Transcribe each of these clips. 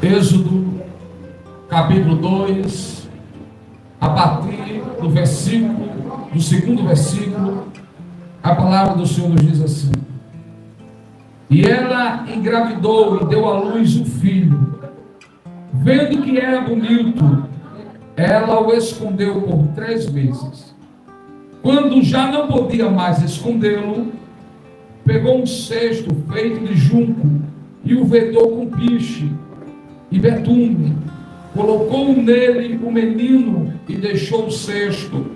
Êxodo, capítulo 2, a partir do segundo versículo, a palavra do Senhor nos diz assim: E ela engravidou e deu à luz um filho. Vendo que era bonito, ela o escondeu por 3 meses. Quando já não podia mais escondê-lo, pegou um cesto feito de junco e o vedou com piche e betume, colocou nele o menino e deixou o cesto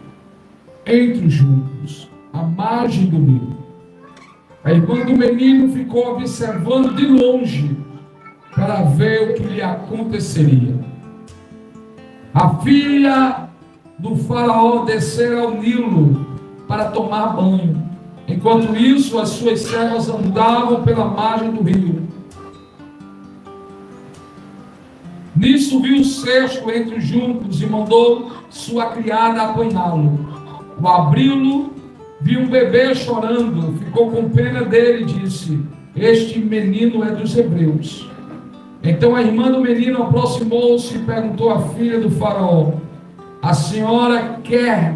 entre os juncos, à margem do rio. A irmã do menino ficou observando de longe para ver o que lhe aconteceria. A filha do faraó descera ao Nilo para tomar banho. Enquanto isso, as suas servas andavam pela margem do rio. Nisso viu o cesto entre os juncos e mandou sua criada apanhá-lo. Ao abri-lo, viu um bebê chorando, ficou com pena dele e disse: Este menino é dos hebreus. Então a irmã do menino aproximou-se e perguntou à filha do faraó: A senhora quer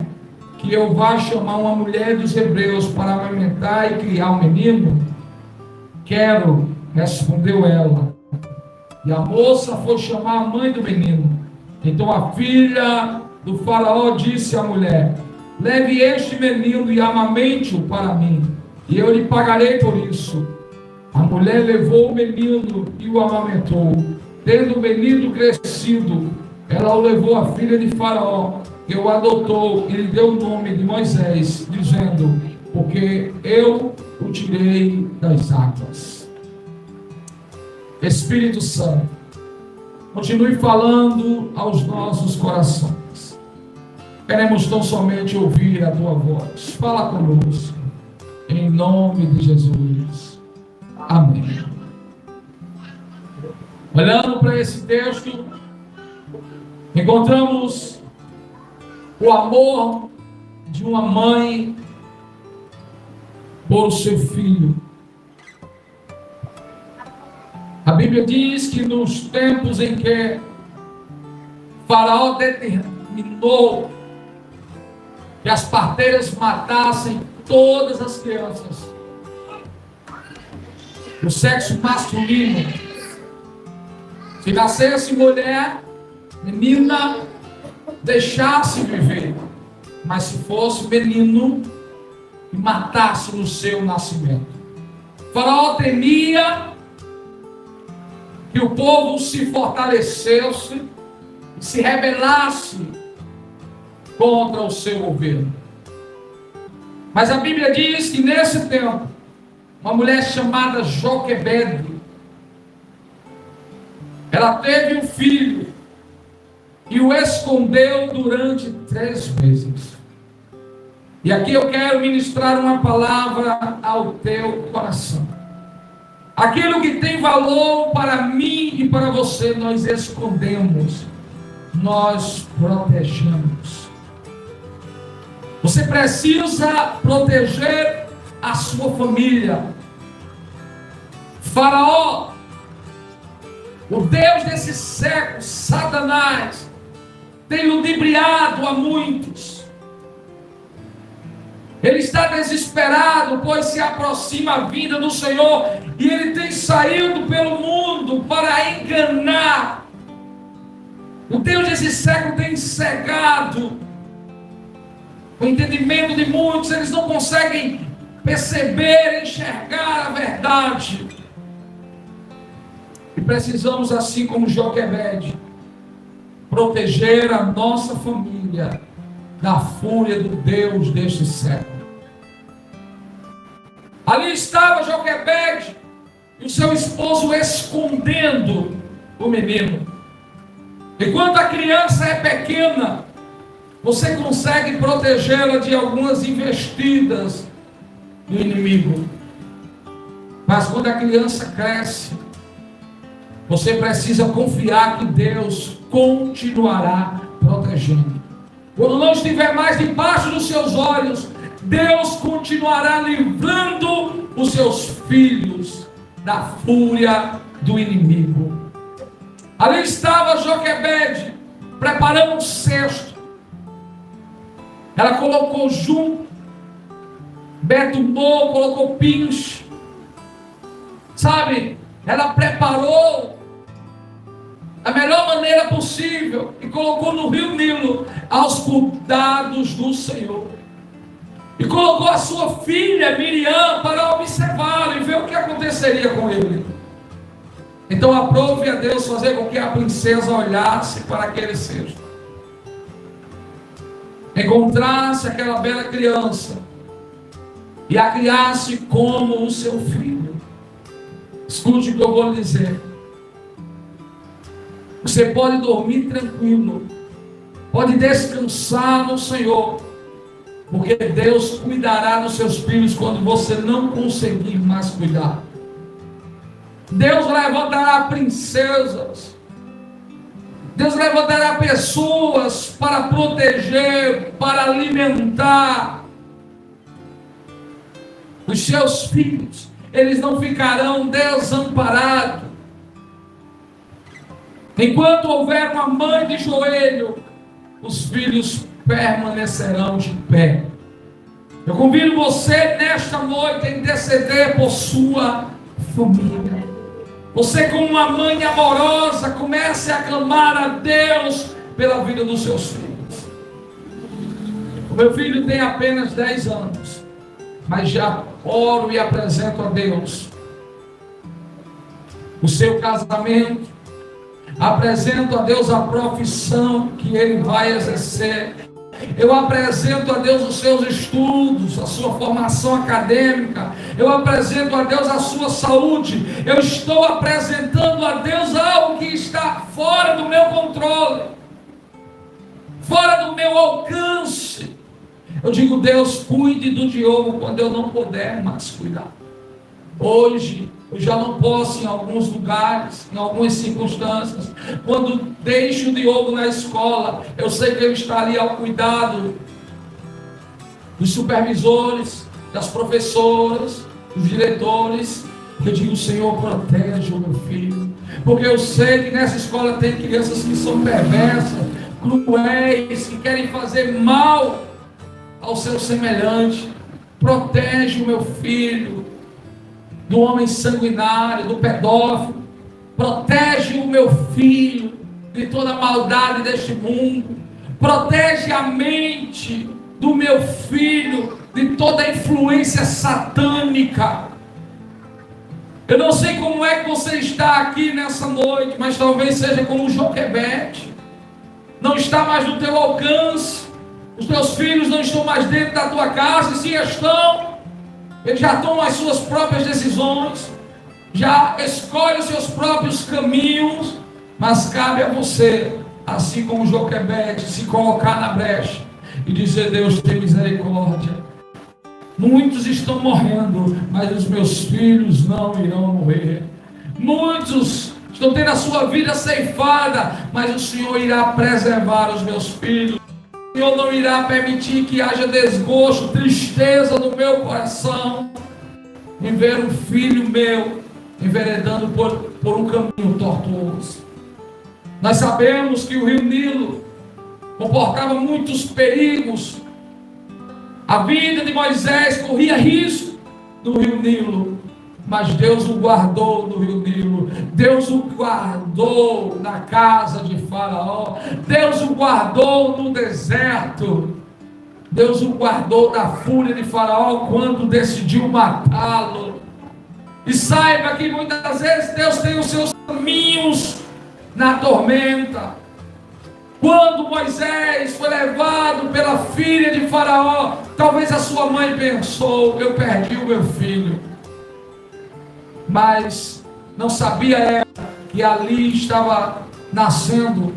que eu vá chamar uma mulher dos hebreus para amamentar e criar um menino? Quero, respondeu ela. E a moça foi chamar a mãe do menino. Então a filha do faraó disse à mulher: Leve este menino e amamente-o para mim, e eu lhe pagarei por isso. A mulher levou o menino e o amamentou. Tendo o menino crescido, ela o levou à filha de faraó, que o adotou, e lhe deu o nome de Moisés, dizendo: Porque eu o tirei das águas. Espírito Santo, continue falando aos nossos corações. Queremos tão somente ouvir a tua voz. Fala conosco, em nome de Jesus. Amém. Olhando para esse texto, encontramos o amor de uma mãe por seu filho. A Bíblia diz que nos tempos em que Faraó determinou que as parteiras matassem todas as crianças do sexo masculino, se nascesse mulher, menina, deixasse viver, mas se fosse menino, matasse no seu nascimento. Faraó temia que o povo se fortalecesse e se rebelasse contra o seu governo. Mas a Bíblia diz que nesse tempo, uma mulher chamada Joquebede, ela teve um filho e o escondeu durante 3 meses. E aqui eu quero ministrar uma palavra ao teu coração. Aquilo que tem valor para mim e para você, nós escondemos, nós protegemos. Você precisa proteger a sua família. Faraó, o Deus desse século, Satanás, tem ludibriado a muitos. Ele está desesperado, pois se aproxima a vinda do Senhor, e ele tem saído pelo mundo para enganar. O Deus desse século tem cegado o entendimento de muitos. Eles não conseguem perceber, enxergar a verdade. E precisamos, assim como Joquebede, proteger a nossa família da fúria do Deus deste século. Ali estava Joquebede e o seu esposo escondendo o menino. Enquanto a criança é pequena, você consegue protegê-la de algumas investidas do inimigo. Mas quando a criança cresce, você precisa confiar que Deus continuará protegendo. Quando não estiver mais debaixo dos seus olhos, Deus continuará livrando os seus filhos da fúria do inimigo. Ali estava Joquebede, preparando um cesto. Ela colocou junco, betumou, colocou pinche. Sabe, ela preparou da melhor maneira possível e colocou no rio Nilo aos cuidados do Senhor. E colocou a sua filha Miriam para observá-lo e ver o que aconteceria com ele. Então aprove a Deus fazer com que a princesa olhasse para aquele cesto, encontrasse aquela bela criança e a criasse como o seu filho. Escute o que eu vou lhe dizer. Você pode dormir tranquilo, pode descansar no Senhor, porque Deus cuidará dos seus filhos quando você não conseguir mais cuidar. Deus levantará princesas, Deus levantará pessoas para proteger, para alimentar os seus filhos. Eles não ficarão desamparados. Enquanto houver uma mãe de joelho, os filhos permanecerão de pé. Eu convido você nesta noite a interceder por sua família. Você, como uma mãe amorosa, comece a clamar a Deus pela vida dos seus filhos. O meu filho tem apenas 10 anos, mas já oro e apresento a Deus o seu casamento, apresento a Deus a profissão que ele vai exercer. Eu apresento a Deus os seus estudos, a sua formação acadêmica. Eu apresento a Deus a sua saúde. Eu estou apresentando a Deus algo que está fora do meu controle, fora do meu alcance. Eu digo: Deus, cuide do Diogo quando eu não puder mais cuidar. Hoje eu já não posso, em alguns lugares, em algumas circunstâncias. Quando deixo o Diogo na escola, eu sei que ele está ali ao cuidado dos supervisores, das professoras, dos diretores. Eu digo: Senhor, protege o meu filho, porque eu sei que nessa escola tem crianças que são perversas, cruéis, que querem fazer mal ao seu semelhante. Protege o meu filho do homem sanguinário, do pedófilo. Protege o meu filho de toda a maldade deste mundo. Protege a mente do meu filho de toda a influência satânica. Eu não sei como é que você está aqui nessa noite, mas talvez seja como Joquebede. Não está mais no teu alcance. Os teus filhos não estão mais dentro da tua casa, e se estão, eles já tomam as suas próprias decisões, já escolhem os seus próprios caminhos, mas cabe a você, assim como Joquebede, se colocar na brecha e dizer: Deus, tem misericórdia. Muitos estão morrendo, mas os meus filhos não irão morrer. Muitos estão tendo a sua vida ceifada, mas o Senhor irá preservar os meus filhos. O Senhor não irá permitir que haja desgosto, tristeza no meu coração em ver um filho meu enveredando por um caminho tortuoso. Nós sabemos que o rio Nilo comportava muitos perigos. A vida de Moisés corria risco no rio Nilo, mas Deus o guardou no rio Nilo. Deus o guardou na casa de Faraó. Deus o guardou no deserto. Deus o guardou da fúria de Faraó quando decidiu matá-lo. E saiba que muitas vezes Deus tem os seus caminhos na tormenta. Quando Moisés foi levado pela filha de Faraó, talvez a sua mãe pensou: eu perdi o meu filho. Mas não sabia ela que ali estava nascendo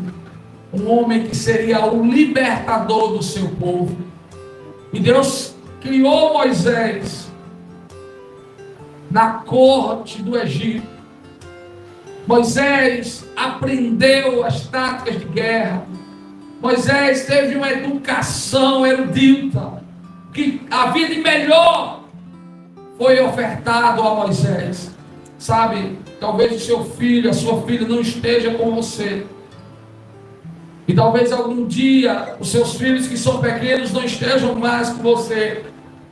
um homem que seria o libertador do seu povo. E Deus criou Moisés na corte do Egito. Moisés aprendeu as táticas de guerra. Moisés teve uma educação erudita, que a vida melhor foi ofertado a Moisés. Sabe, talvez o seu filho, a sua filha não esteja com você. E talvez algum dia os seus filhos que são pequenos não estejam mais com você.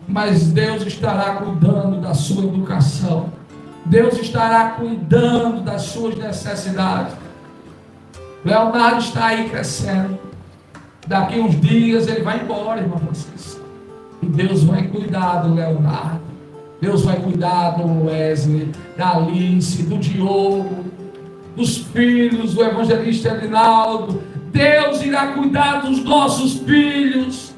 Mas Deus estará cuidando da sua educação. Deus estará cuidando das suas necessidades. Leonardo está aí crescendo. Daqui uns dias ele vai embora, irmão Francisco. E Deus vai cuidar do Leonardo. Deus vai cuidar do Wesley, da Alice, do Diogo, dos filhos do evangelista Edinaldo. Deus irá cuidar dos nossos filhos.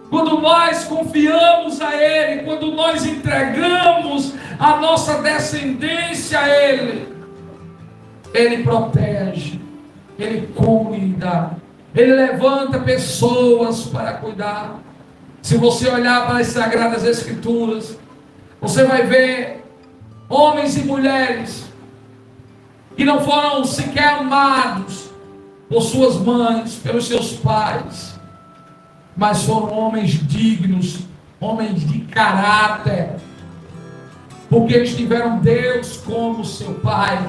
Quando nós confiamos a Ele, quando nós entregamos a nossa descendência a Ele, Ele protege, Ele cuida, Ele levanta pessoas para cuidar. Se você olhar para as Sagradas Escrituras, você vai ver homens e mulheres que não foram sequer amados por suas mães, pelos seus pais, mas foram homens dignos, homens de caráter, porque eles tiveram Deus como seu pai.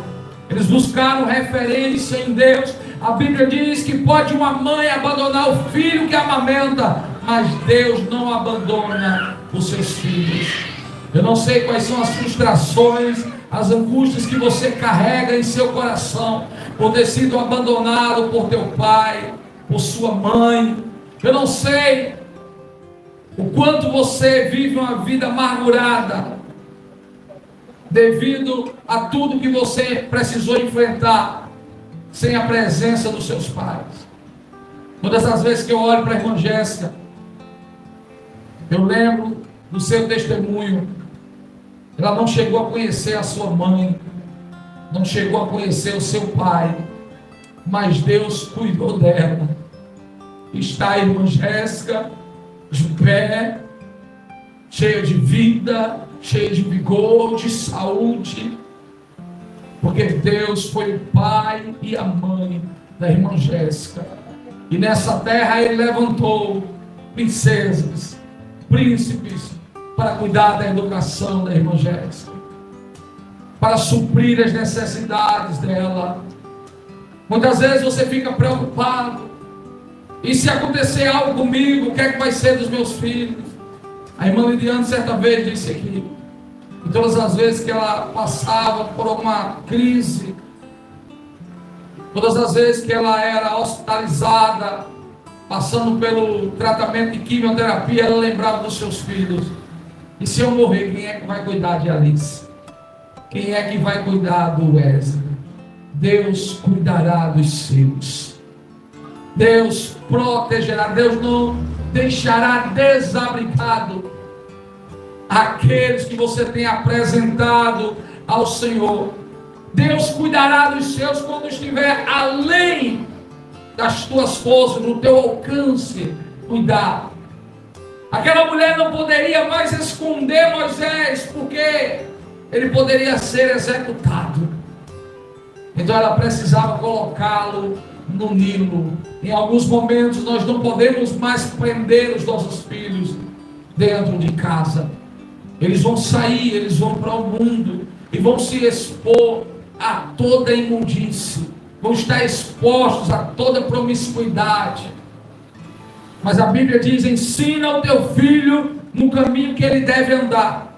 Eles buscaram referência em Deus. A Bíblia diz que pode uma mãe abandonar o filho que amamenta, mas Deus não abandona os seus filhos. Eu não sei quais são as frustrações, as angústias que você carrega em seu coração por ter sido abandonado por teu pai, por sua mãe. Eu não sei o quanto você vive uma vida amargurada devido a tudo que você precisou enfrentar sem a presença dos seus pais. Todas as vezes que eu olho para a irmã Jéssica, eu lembro do seu testemunho. Ela não chegou a conhecer a sua mãe, não chegou a conhecer o seu pai, mas Deus cuidou dela. Está a irmã Jéssica de pé, cheia de vida, cheia de vigor, de saúde, porque Deus foi o pai e a mãe da irmã Jéssica. E nessa terra Ele levantou princesas, príncipes, para cuidar da educação da irmã Jéssica, para suprir as necessidades dela. Muitas vezes você fica preocupado, e se acontecer algo comigo, o que é que vai ser dos meus filhos? A irmã Lidiane certa vez disse aqui, e todas as vezes que ela passava por alguma crise, todas as vezes que ela era hospitalizada, passando pelo tratamento de quimioterapia, ela lembrava dos seus filhos. E se eu morrer, quem é que vai cuidar de Alice? Quem é que vai cuidar do Wesley? Deus cuidará dos seus. Deus protegerá. Deus não deixará desabrigado aqueles que você tem apresentado ao Senhor. Deus cuidará dos seus quando estiver além das tuas forças, no teu alcance, cuidar. Aquela mulher não poderia mais esconder Moisés, porque ele poderia ser executado. Então ela precisava colocá-lo no Nilo. Em alguns momentos nós não podemos mais prender os nossos filhos dentro de casa. Eles vão sair, eles vão para o mundo e vão se expor a toda imundície, vão estar expostos a toda promiscuidade. Mas a Bíblia diz: ensina o teu filho no caminho que ele deve andar,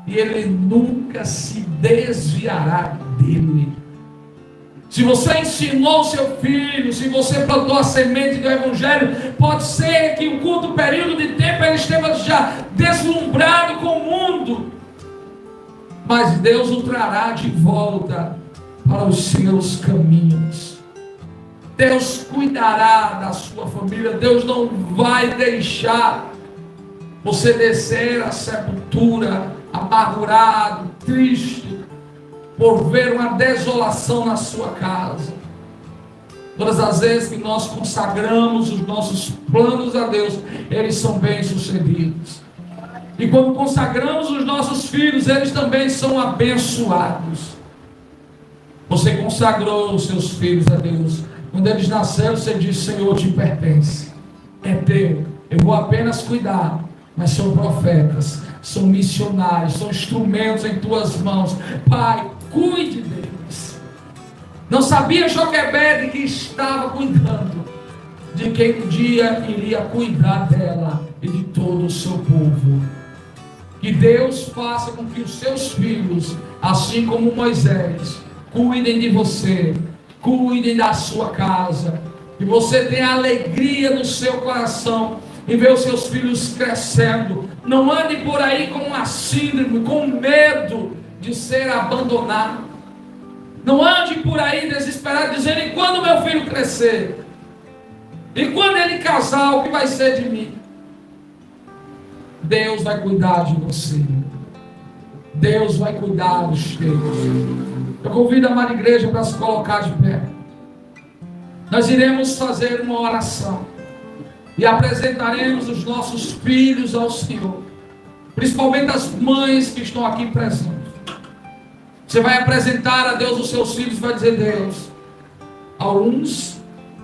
e ele nunca se desviará dele. Se você ensinou o seu filho, se você plantou a semente do Evangelho, pode ser que em um curto período de tempo ele esteja já deslumbrado com o mundo, mas Deus o trará de volta para os seus caminhos. Deus cuidará da sua família. Deus não vai deixar você descer à sepultura amargurado, triste, por ver uma desolação na sua casa. Todas as vezes que nós consagramos os nossos planos a Deus, eles são bem-sucedidos. E quando consagramos os nossos filhos, eles também são abençoados. Você consagrou os seus filhos a Deus. Quando eles nasceram, você disse: Senhor, te pertence, é teu, eu vou apenas cuidar, mas são profetas, são missionários, são instrumentos em tuas mãos. Pai, cuide deles. Não sabia Joquebede que estava cuidando de quem um dia iria cuidar dela e de todo o seu povo. Que Deus faça com que os seus filhos, assim como Moisés, cuidem de você, cuidem da sua casa, que você tenha alegria no seu coração e ver os seus filhos crescendo. Não ande por aí com uma síndrome, com medo de ser abandonado. Não ande por aí desesperado, dizendo: e quando meu filho crescer? E quando ele casar, o que vai ser de mim? Deus vai cuidar de você. Deus vai cuidar dos teus. Eu convido a amada igreja para se colocar de pé. Nós iremos fazer uma oração e apresentaremos os nossos filhos ao Senhor, principalmente as mães que estão aqui presentes. Você vai apresentar a Deus os seus filhos e vai dizer: Deus, alguns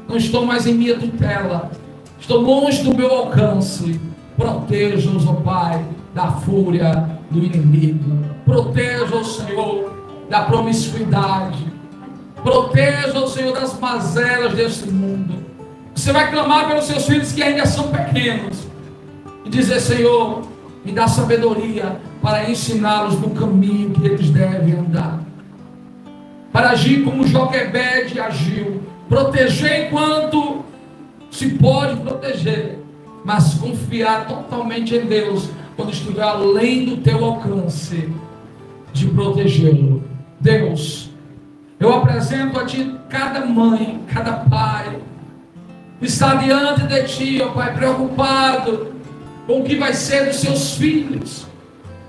não estão mais em minha tutela, estão longe do meu alcance. Proteja-os, ó Pai, da fúria do inimigo. Proteja-os, Senhor, da promiscuidade. Proteja-os, Senhor, das mazelas deste mundo. Você vai clamar pelos seus filhos que ainda são pequenos e dizer: Senhor, me dá sabedoria para ensiná-los no caminho que eles devem andar, para agir como Joquebede agiu, proteger enquanto se pode proteger, mas confiar totalmente em Deus quando estiver além do teu alcance de protegê-lo. Deus, eu apresento a Ti cada mãe, cada pai que está diante de Ti, ó Pai, preocupado com o que vai ser dos seus filhos.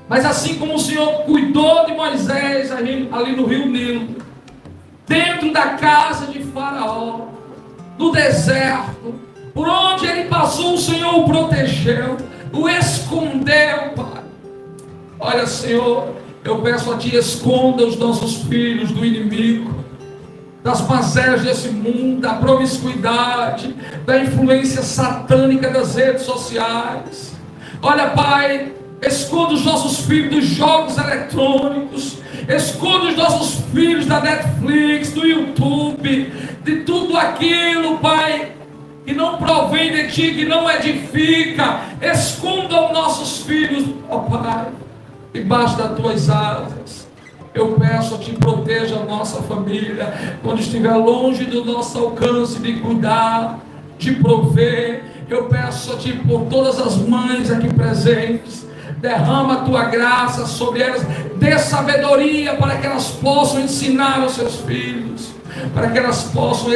Mas assim como o Senhor cuidou de Moisés ali no rio Nilo, dentro da casa de Faraó, no deserto, por onde ele passou, o Senhor o protegeu, o escondeu, Pai. Olha, Senhor, eu peço a Ti: esconda os nossos filhos do inimigo, das mazelas desse mundo, da promiscuidade, da influência satânica das redes sociais. Olha, Pai, esconda os nossos filhos dos jogos eletrônicos, esconda os nossos filhos da Netflix, do YouTube, de tudo aquilo, Pai, que não provém de Ti, que não edifica. Esconda os nossos filhos, ó Pai, debaixo das Tuas asas. Eu peço a Ti: proteja a nossa família, quando estiver longe do nosso alcance de cuidar, de prover. Eu peço a Ti por todas as mães aqui presentes. Derrama a Tua graça sobre elas, dê sabedoria para que elas possam ensinar os seus filhos, para que elas possam